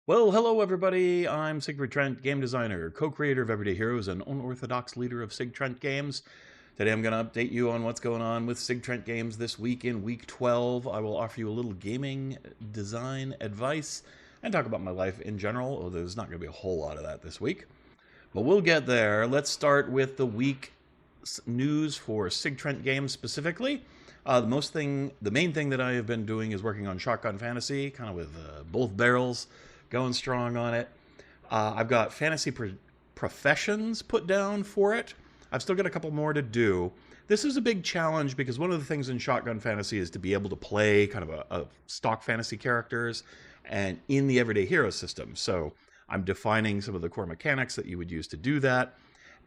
Well, hello everybody. I'm Sigfried Trent, game designer, co-creator of Everyday Heroes, and unorthodox leader of Sig Trent Games. Today I'm going to update you on what's going on with Sig Trent Games this week in week 12. I will offer you a little gaming design advice and talk about my life in general, although there's not going to be a whole lot of that this week. But we'll get there. Let's start with the week news for Sig Trent Games specifically. The main thing that I have been doing is working on Shotgun Fantasy, kind of with both barrels going strong on it. I've got fantasy professions put down for it. I've still got a couple more to do. This is a big challenge because one of the things in Shotgun Fantasy is to be able to play kind of a stock fantasy characters and in the Everyday Hero system. So I'm defining some of the core mechanics that you would use to do that.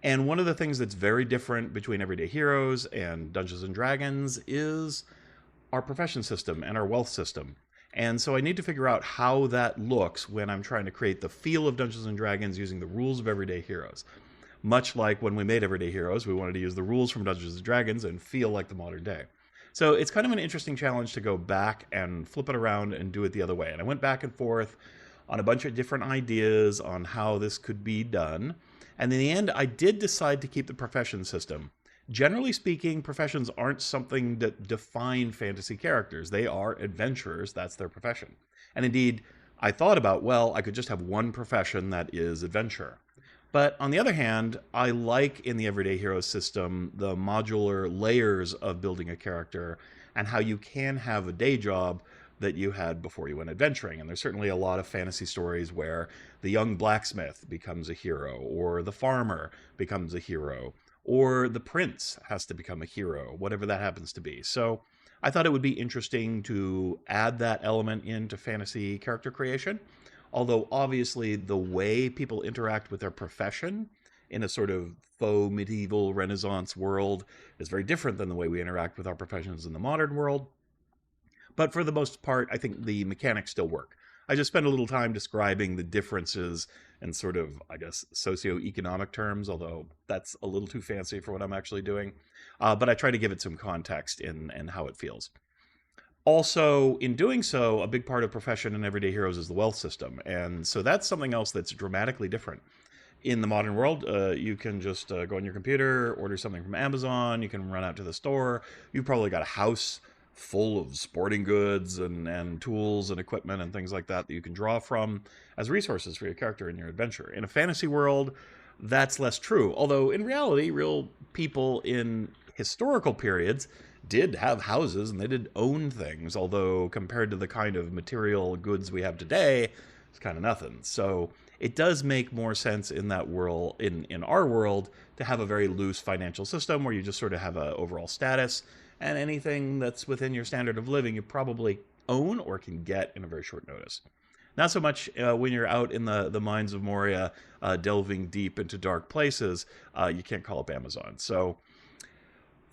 And one of the things that's very different between Everyday Heroes and Dungeons and Dragons is our profession system and our wealth system. And so I need to figure out how that looks when I'm trying to create the feel of Dungeons and Dragons using the rules of Everyday Heroes. Much like when we made Everyday Heroes, we wanted to use the rules from Dungeons and Dragons and feel like the modern day. So it's kind of an interesting challenge to go back and flip it around and do it the other way. And I went back and forth on a bunch of different ideas on how this could be done. And in the end, I did decide to keep the profession system. Generally speaking, professions aren't something that define fantasy characters. They are adventurers. That's their profession. And indeed, I thought about, well, I could just have one profession that is adventurer. But on the other hand, I like in the Everyday Heroes system the modular layers of building a character and how you can have a day job that you had before you went adventuring. And there's certainly a lot of fantasy stories where the young blacksmith becomes a hero, or the farmer becomes a hero, or the prince has to become a hero, whatever that happens to be. So I thought it would be interesting to add that element into fantasy character creation. Although obviously the way people interact with their profession in a sort of faux medieval Renaissance world is very different than the way we interact with our professions in the modern world. But for the most part, I think the mechanics still work. I just spent a little time describing the differences in sort of, I guess, socioeconomic terms, although that's a little too fancy for what I'm actually doing. But I try to give it some context in how it feels. Also, in doing so, a big part of profession in Everyday Heroes is the wealth system. And so that's something else that's dramatically different. In the modern world, you can just go on your computer, order something from Amazon, you can run out to the store. You've probably got a house full of sporting goods and tools and equipment and things like that that you can draw from as resources for your character in your adventure. In a fantasy world, that's less true. Although in reality, real people in historical periods did have houses and they did own things, although compared to the kind of material goods we have today, it's kind of nothing. So it does make more sense in that world, in our world, to have a very loose financial system where you just sort of have an overall status, and anything that's within your standard of living you probably own or can get in a very short notice. Not so much when you're out in the mines of Moria, delving deep into dark places, you can't call up Amazon. So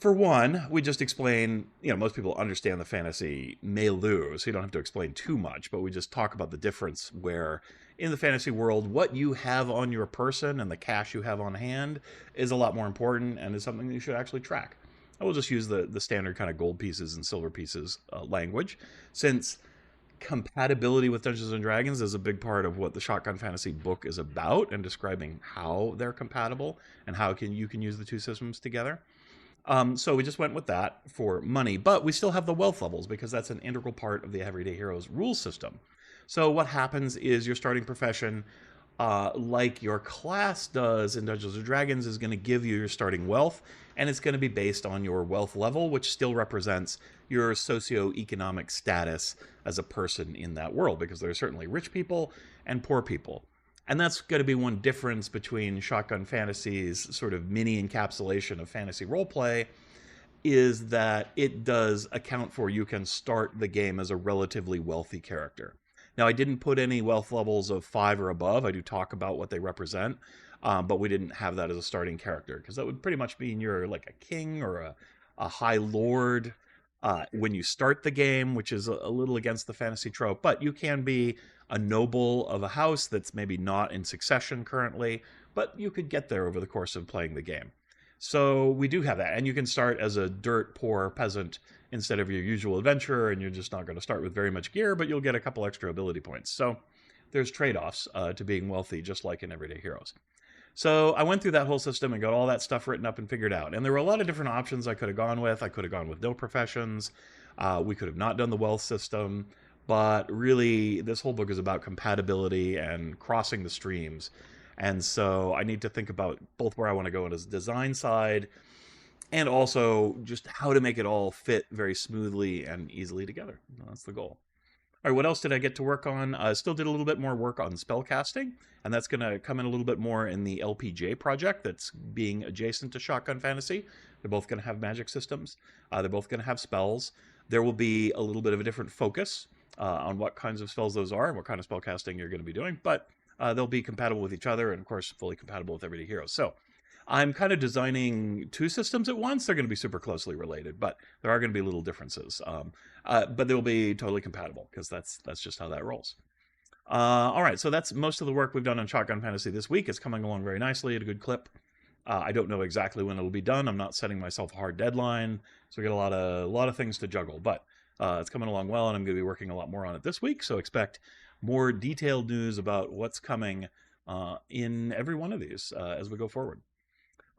for one, we just explain, most people understand the fantasy milieu, so you don't have to explain too much, but we just talk about the difference where in the fantasy world, what you have on your person and the cash you have on hand is a lot more important and is something that you should actually track. I will just use the standard kind of gold pieces and silver pieces language, since compatibility with Dungeons and Dragons is a big part of what the Shotgun Fantasy book is about and describing how they're compatible and how you can use the two systems together. So we just went with that for money, but we still have the wealth levels because that's an integral part of the Everyday Heroes rule system. So what happens is your starting profession, like your class does in Dungeons & Dragons, is going to give you your starting wealth, and it's going to be based on your wealth level, which still represents your socioeconomic status as a person in that world, because there are certainly rich people and poor people. And that's going to be one difference between Shotgun Fantasy's sort of mini encapsulation of fantasy roleplay, is that it does account for you can start the game as a relatively wealthy character. Now, I didn't put any wealth levels of 5 or above. I do talk about what they represent, but we didn't have that as a starting character, because that would pretty much mean you're like a king or a high lord when you start the game, which is a little against the fantasy trope. But you can be a noble of a house that's maybe not in succession currently, but you could get there over the course of playing the game. So we do have that. And you can start as a dirt poor peasant instead of your usual adventurer, and you're just not going to start with very much gear, but you'll get a couple extra ability points. So there's trade-offs to being wealthy, just like in Everyday Heroes. So I went through that whole system and got all that stuff written up and figured out. And there were a lot of different options I could have gone with. I could have gone with no professions. We could have not done the wealth system. But really, this whole book is about compatibility and crossing the streams. And so I need to think about both where I want to go on the design side and also just how to make it all fit very smoothly and easily together. That's the goal. All right, what else did I get to work on? I still did a little bit more work on spellcasting, and that's going to come in a little bit more in the LPJ project that's being adjacent to Shotgun Fantasy. They're both going to have magic systems. They're both going to have spells. There will be a little bit of a different focus on what kinds of spells those are and what kind of spellcasting you're going to be doing, but they'll be compatible with each other and, of course, fully compatible with Everyday Heroes. So I'm kind of designing two systems at once. They're going to be super closely related, but there are going to be little differences. But they'll be totally compatible because that's just how that rolls. All right, so that's most of the work we've done on Shotgun Fantasy this week. It's coming along very nicely at a good clip. I don't know exactly when it'll be done. I'm not setting myself a hard deadline, so we got a lot of things to juggle. But it's coming along well, and I'm going to be working a lot more on it this week. So expect more detailed news about what's coming in every one of these as we go forward.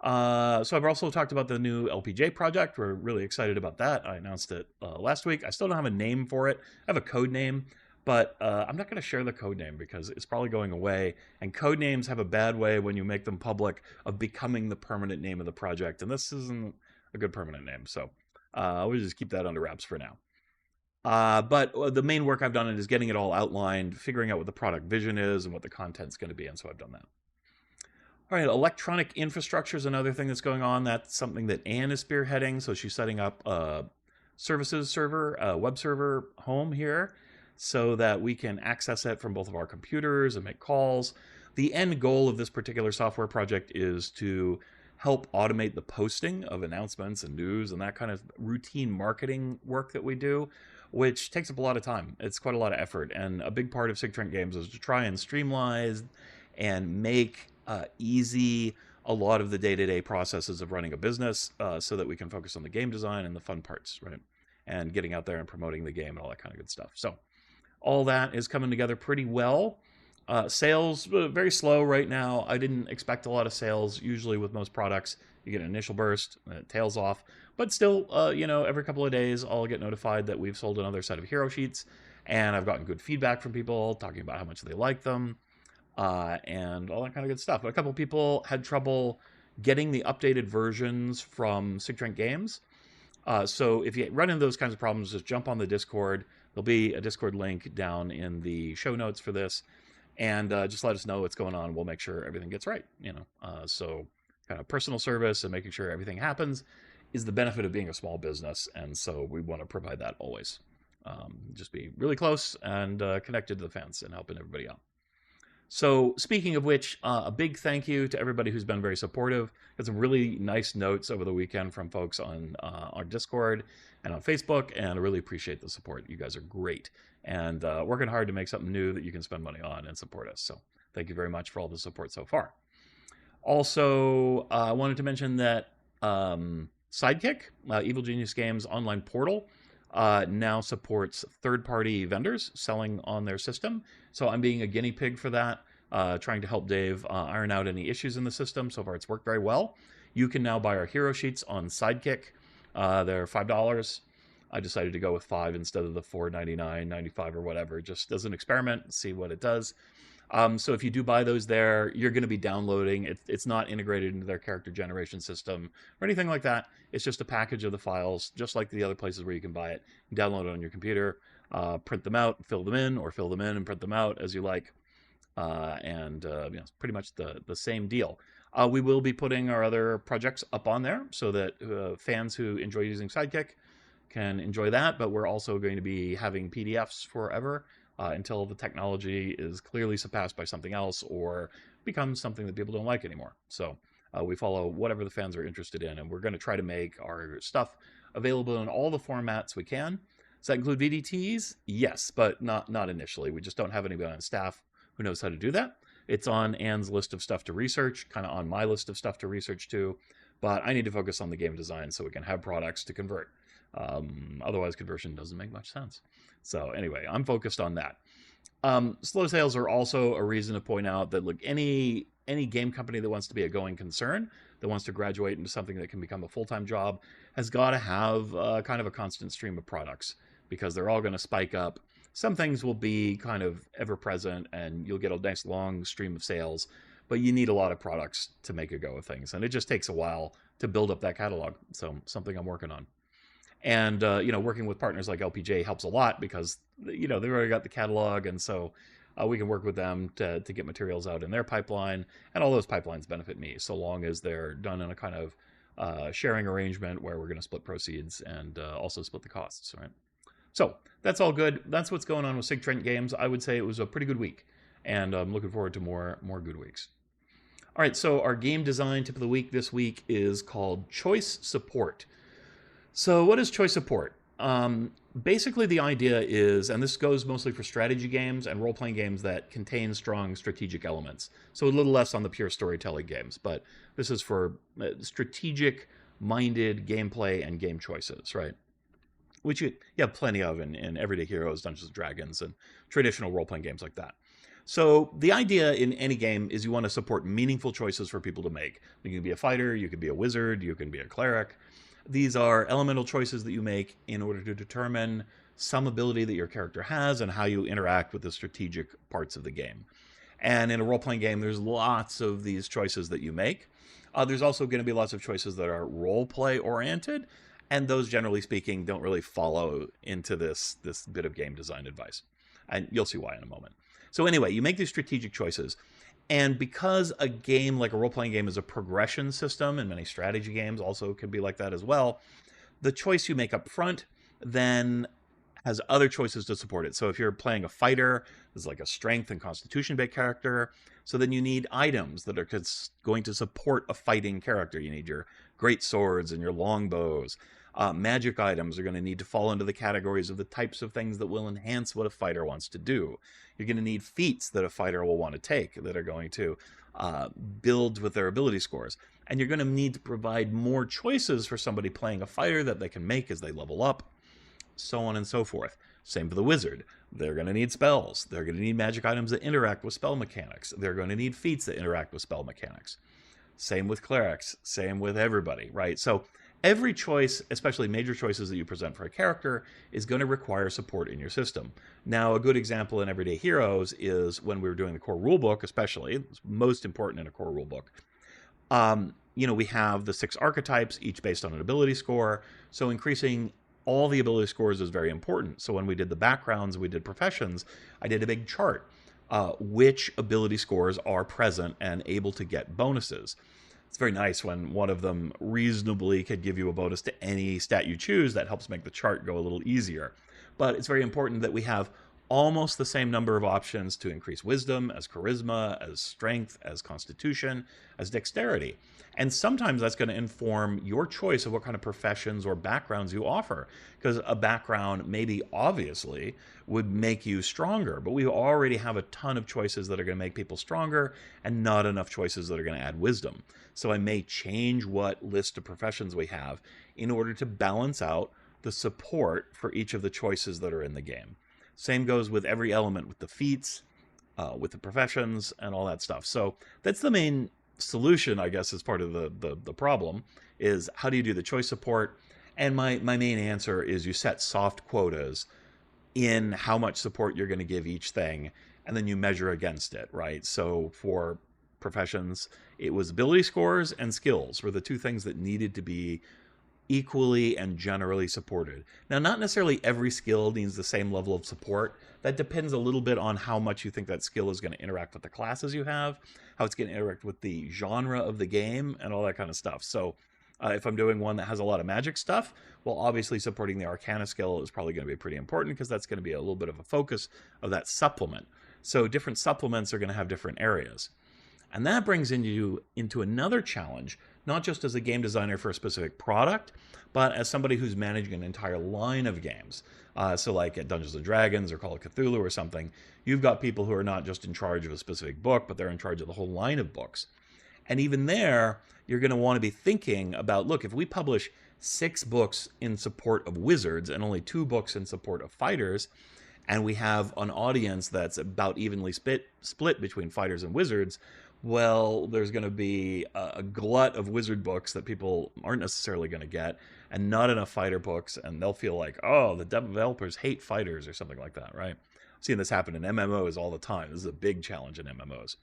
So I've also talked about the new LPJ project. We're really excited about that. I announced it last week. I still don't have a name for it. I have a code name, but I'm not going to share the code name because it's probably going away. And code names have a bad way when you make them public of becoming the permanent name of the project. And this isn't a good permanent name. So we'll just keep that under wraps for now. But the main work I've done is getting it all outlined, figuring out what the product vision is and what the content's going to be. And so I've done that. All right, electronic infrastructure is another thing that's going on. That's something that Anne is spearheading. So she's setting up a services server, a web server home here so that we can access it from both of our computers and make calls. The end goal of this particular software project is to help automate the posting of announcements and news and that kind of routine marketing work that we do, which takes up a lot of time. It's quite a lot of effort. And a big part of Sig Trent Games is to try and streamline and make easy a lot of the day-to-day processes of running a business so that we can focus on the game design and the fun parts, right? And getting out there and promoting the game and all that kind of good stuff. So all that is coming together pretty well. Sales, very slow right now. I didn't expect a lot of sales. Usually with most products, you get an initial burst, and it tails off. But still, every couple of days, I'll get notified that we've sold another set of hero sheets. And I've gotten good feedback from people talking about how much they like them. And all that kind of good stuff. But a couple people had trouble getting the updated versions from Sig Trent Games. So if you run into those kinds of problems, just jump on the Discord. There'll be a Discord link down in the show notes for this. And just let us know what's going on. We'll make sure everything gets right. So kind of personal service and making sure everything happens is the benefit of being a small business. And so we want to provide that always. Just be really close and connected to the fans and helping everybody out. So speaking of which, a big thank you to everybody who's been very supportive. Got some really nice notes over the weekend from folks on our Discord and on Facebook, and I really appreciate the support. You guys are great and working hard to make something new that you can spend money on and support us. So thank you very much for all the support so far. Also, I wanted to mention that Sidekick, Evil Genius Games online portal, now supports third-party vendors selling on their system. So I'm being a guinea pig for that, trying to help Dave iron out any issues in the system. So far, it's worked very well. You can now buy our hero sheets on Sidekick. They're $5. I decided to go with $5 instead of the $4.99, $95 or whatever, just as an experiment, see what it does. So if you do buy those there, you're going to be downloading. It's not integrated into their character generation system or anything like that. It's just a package of the files, just like the other places where you can buy it. Download it on your computer, print them out, fill them in, or fill them in and print them out as you like. It's pretty much the same deal. We will be putting our other projects up on there so that fans who enjoy using Sidekick can enjoy that. But we're also going to be having PDFs forever. Until the technology is clearly surpassed by something else or becomes something that people don't like anymore. So we follow whatever the fans are interested in, and we're going to try to make our stuff available in all the formats we can. Does that include VDTs? Yes, but not initially. We just don't have anybody on staff who knows how to do that. It's on Anne's list of stuff to research, kind of on my list of stuff to research too, but I need to focus on the game design so we can have products to convert. Otherwise, conversion doesn't make much sense. So anyway, I'm focused on that. Slow sales are also a reason to point out that, look, any game company that wants to be a going concern, that wants to graduate into something that can become a full-time job, has got to have kind of a constant stream of products, because they're all going to spike up. Some things will be kind of ever present, and you'll get a nice long stream of sales, but you need a lot of products to make a go of things, and it just takes a while to build up that catalog. So something I'm working on. And working with partners like LPJ helps a lot, because they've already got the catalog, and so we can work with them to get materials out in their pipeline, and all those pipelines benefit me, so long as they're done in a kind of sharing arrangement where we're going to split proceeds and also split the costs, right? So that's all good. That's what's going on with Sig Trent Games. I would say it was a pretty good week, and I'm looking forward to more good weeks. All right, so our game design tip of the week this week is called Choice Support. So what is choice support? Basically, the idea is, and this goes mostly for strategy games and role-playing games that contain strong strategic elements. So a little less on the pure storytelling games, but this is for strategic-minded gameplay and game choices, right? Which you have plenty of in Everyday Heroes, Dungeons & Dragons, and traditional role-playing games like that. So the idea in any game is you want to support meaningful choices for people to make. You can be a fighter, you can be a wizard, you can be a cleric. These are elemental choices that you make in order to determine some ability that your character has and how you interact with the strategic parts of the game. And in a role-playing game, there's lots of these choices that you make. There's also going to be lots of choices that are role-play oriented, and those, generally speaking, don't really follow into this bit of game design advice. And you'll see why in a moment. So anyway, you make these strategic choices. And because a game like a role-playing game is a progression system, and many strategy games also can be like that as well, the choice you make up front then has other choices to support it. So if you're playing a fighter, there's like a strength and constitution-based character. So then you need items that are going to support a fighting character. You need your great swords and your longbows. Magic items are going to need to fall into the categories of the types of things that will enhance what a fighter wants to do. You're going to need feats that a fighter will want to take that are going to build with their ability scores. And you're going to need to provide more choices for somebody playing a fighter that they can make as they level up, so on and so forth. Same for the wizard. They're going to need spells. They're going to need magic items that interact with spell mechanics. They're going to need feats that interact with spell mechanics. Same with clerics. Same with everybody, right? So every choice, especially major choices that you present for a character, is going to require support in your system. Now, a good example in Everyday Heroes is when we were doing the core rulebook, especially. It's most important in a core rulebook. We have the 6 archetypes, each based on an ability score. So increasing all the ability scores is very important. So when we did the backgrounds, we did professions, I did a big chart. Which ability scores are present and able to get bonuses. It's very nice when one of them reasonably could give you a bonus to any stat you choose. That helps make the chart go a little easier. But it's very important that we have almost the same number of options to increase wisdom, as charisma, as strength, as constitution, as dexterity. And sometimes that's going to inform your choice of what kind of professions or backgrounds you offer. Because a background, maybe obviously, would make you stronger. But we already have a ton of choices that are going to make people stronger and not enough choices that are going to add wisdom. So I may change what list of professions we have in order to balance out the support for each of the choices that are in the game. Same goes with every element, with the feats, with the professions, and all that stuff. So that's the main solution, I guess, as part of the problem, is how do you do the choice support? And my main answer is you set soft quotas in how much support you're going to give each thing, and then you measure against it, right? So for professions, it was ability scores and skills were the 2 things that needed to be equally and generally supported. Now, not necessarily every skill needs the same level of support. That depends a little bit on how much you think that skill is going to interact with the classes you have, how it's going to interact with the genre of the game, and all that kind of stuff. So if I'm doing one that has a lot of magic stuff, well, obviously supporting the Arcana skill is probably going to be pretty important, because that's going to be a little bit of a focus of that supplement. So different supplements are going to have different areas. And that brings you into another challenge, not just as a game designer for a specific product, but as somebody who's managing an entire line of games. So like at Dungeons & Dragons or Call of Cthulhu or something, you've got people who are not just in charge of a specific book, but they're in charge of the whole line of books. And even there, you're going to want to be thinking about, look, if we publish 6 books in support of wizards and only 2 books in support of fighters, and we have an audience that's about evenly split between fighters and wizards, well, there's going to be a glut of wizard books that people aren't necessarily going to get, and not enough fighter books, and they'll feel like, oh, the developers hate fighters or something like that, right? I've seen this happen in MMOs all the time. This is a big challenge in MMOs.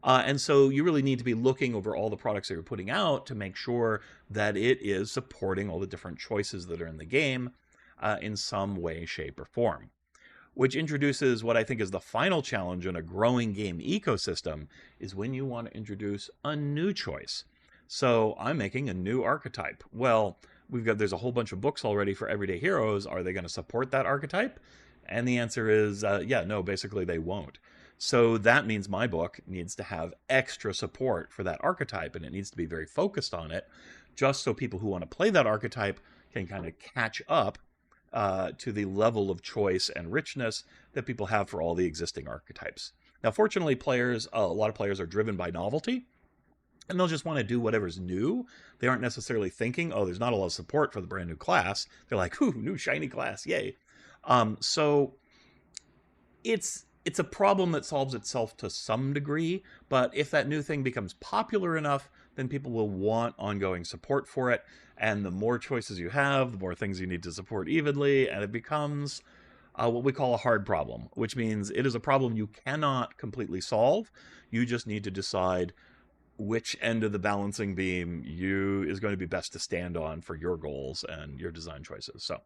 And so you really need to be looking over all the products that you're putting out to make sure that it is supporting all the different choices that are in the game in some way, shape, or form. Which introduces what I think is the final challenge in a growing game ecosystem, is when you want to introduce a new choice. So I'm making a new archetype. Well, there's a whole bunch of books already for everyday heroes. Are they going to support that archetype? And the answer is yeah, no, basically they won't. So that means my book needs to have extra support for that archetype, and it needs to be very focused on it, just so people who want to play that archetype can kind of catch up to the level of choice and richness that people have for all the existing archetypes. Now, fortunately, a lot of players are driven by novelty, and they'll just want to do whatever's new. They aren't necessarily thinking, oh, there's not a lot of support for the brand new class. They're like, ooh, new shiny class, yay. So it's a problem that solves itself to some degree, but if that new thing becomes popular enough, then people will want ongoing support for it. And the more choices you have, the more things you need to support evenly, and it becomes what we call a hard problem, which means it is a problem you cannot completely solve. You just need to decide which end of the balancing beam is going to be best to stand on for your goals and your design choices. So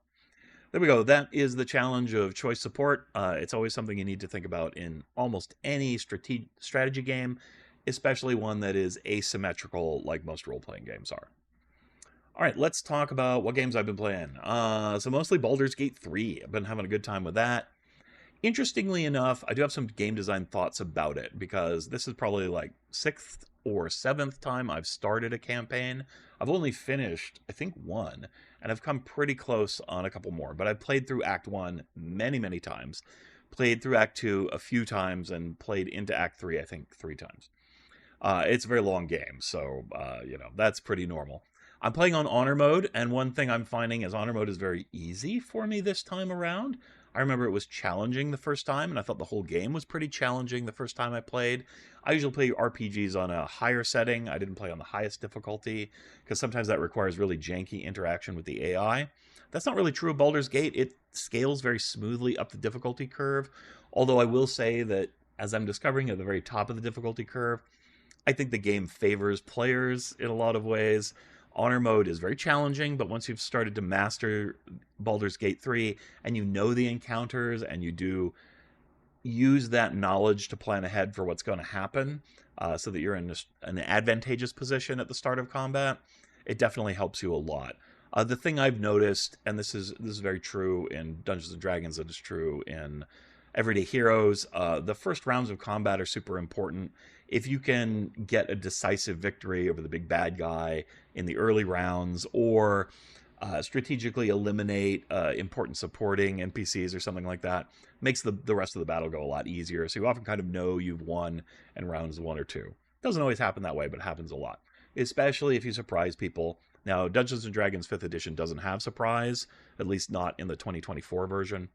there we go. That is the challenge of choice support. It's always something you need to think about in almost any strategy game, especially one that is asymmetrical like most role-playing games are. All right, let's talk about what games I've been playing. So mostly Baldur's Gate 3. I've been having a good time with that. Interestingly enough, I do have some game design thoughts about it, because this is probably like 6th or 7th time I've started a campaign. I've only finished, I think, one, and I've come pretty close on a couple more. But I've played through Act 1 many, many times, played through Act 2 a few times, and played into Act 3, I think, 3 times. It's a very long game, so, that's pretty normal. I'm playing on Honor Mode, and one thing I'm finding is Honor Mode is very easy for me this time around. I remember it was challenging the first time, and I thought the whole game was pretty challenging the first time I played. I usually play RPGs on a higher setting. I didn't play on the highest difficulty, because sometimes that requires really janky interaction with the AI. That's not really true of Baldur's Gate. It scales very smoothly up the difficulty curve, although I will say that, as I'm discovering at the very top of the difficulty curve, I think the game favors players in a lot of ways. Honor Mode is very challenging, but once you've started to master Baldur's Gate 3 and you know the encounters and you do use that knowledge to plan ahead for what's going to happen, so that you're in an advantageous position at the start of combat, it definitely helps you a lot. The thing I've noticed, and this is very true in Dungeons and Dragons, it is true in Everyday Heroes, the first rounds of combat are super important. If you can get a decisive victory over the big bad guy in the early rounds, or strategically eliminate important supporting NPCs or something like that, makes the rest of the battle go a lot easier. So you often kind of know you've won in rounds 1 or 2. Doesn't always happen that way, but it happens a lot, especially if you surprise people. Now, Dungeons & Dragons 5th edition doesn't have surprise, at least not in the 2024 version,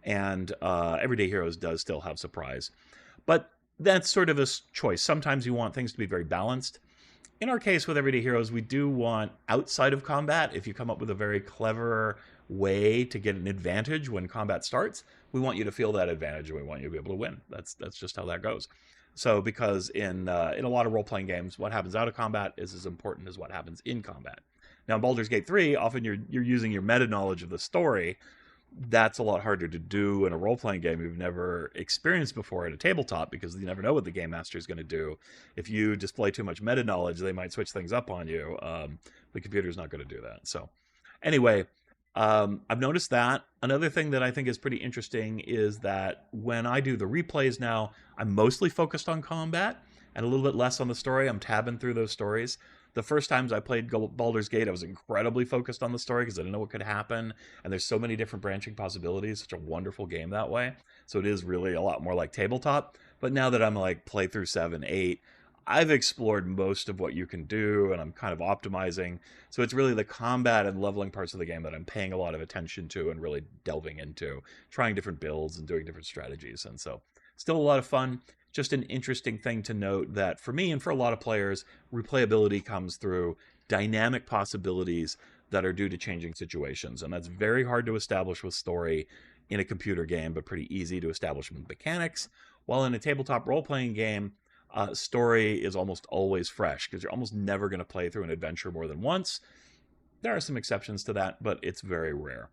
and Everyday Heroes does still have surprise. But that's sort of a choice. Sometimes you want things to be very balanced. In our case with Everyday Heroes, we do want, outside of combat, if you come up with a very clever way to get an advantage when combat starts, we want you to feel that advantage, and we want you to be able to win. That's just how that goes. So, because in a lot of role-playing games, what happens out of combat is as important as what happens in combat. Now, in Baldur's Gate 3, often you're using your meta-knowledge of the story. That's a lot harder to do in a role-playing game you've never experienced before at a tabletop, because you never know what the game master is going to do. If you display too much meta-knowledge, they might switch things up on you. The computer's not going to do that. So anyway, I've noticed that. Another thing that I think is pretty interesting is that when I do the replays now, I'm mostly focused on combat and a little bit less on the story. I'm tabbing through those stories. The first times I played Baldur's Gate, I was incredibly focused on the story because I didn't know what could happen. And there's so many different branching possibilities. Such a wonderful game that way. So it is really a lot more like tabletop. But now that I'm like playthrough 7, 8, I've explored most of what you can do, and I'm kind of optimizing. So it's really the combat and leveling parts of the game that I'm paying a lot of attention to and really delving into, trying different builds and doing different strategies. And so still a lot of fun. Just an interesting thing to note that for me and for a lot of players, replayability comes through dynamic possibilities that are due to changing situations. And that's very hard to establish with story in a computer game, but pretty easy to establish with mechanics. While in a tabletop role playing game, story is almost always fresh because you're almost never going to play through an adventure more than once. There are some exceptions to that, but it's very rare.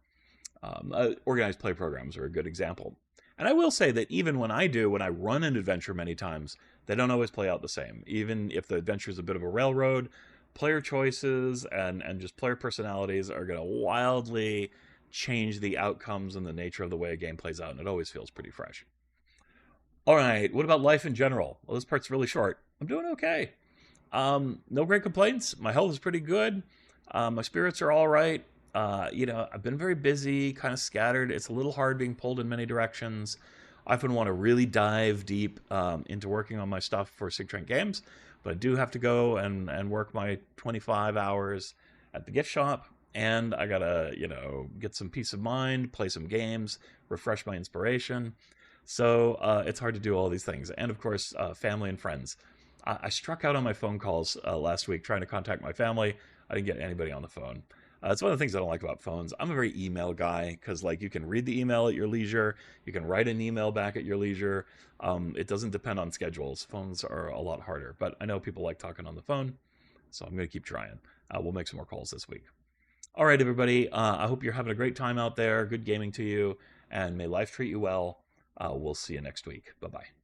Organized play programs are a good example. And I will say that even when I run an adventure many times, they don't always play out the same. Even if the adventure is a bit of a railroad, player choices and just player personalities are going to wildly change the outcomes and the nature of the way a game plays out, and it always feels pretty fresh. All right, what about life in general? Well, this part's really short. I'm doing okay. No great complaints. My health is pretty good. My spirits are all right. I've been very busy, kind of scattered. It's a little hard being pulled in many directions. I often want to really dive deep into working on my stuff for Sig Trent Games, but I do have to go and work my 25 hours at the gift shop, and I gotta, get some peace of mind, play some games, refresh my inspiration. So it's hard to do all these things. And of course, family and friends. I struck out on my phone calls last week trying to contact my family. I didn't get anybody on the phone. It's one of the things I don't like about phones. I'm a very email guy because, like, you can read the email at your leisure. You can write an email back at your leisure. It doesn't depend on schedules. Phones are a lot harder, but I know people like talking on the phone, so I'm going to keep trying. We'll make some more calls this week. All right, everybody. I hope you're having a great time out there. Good gaming to you, and may life treat you well. We'll see you next week. Bye-bye.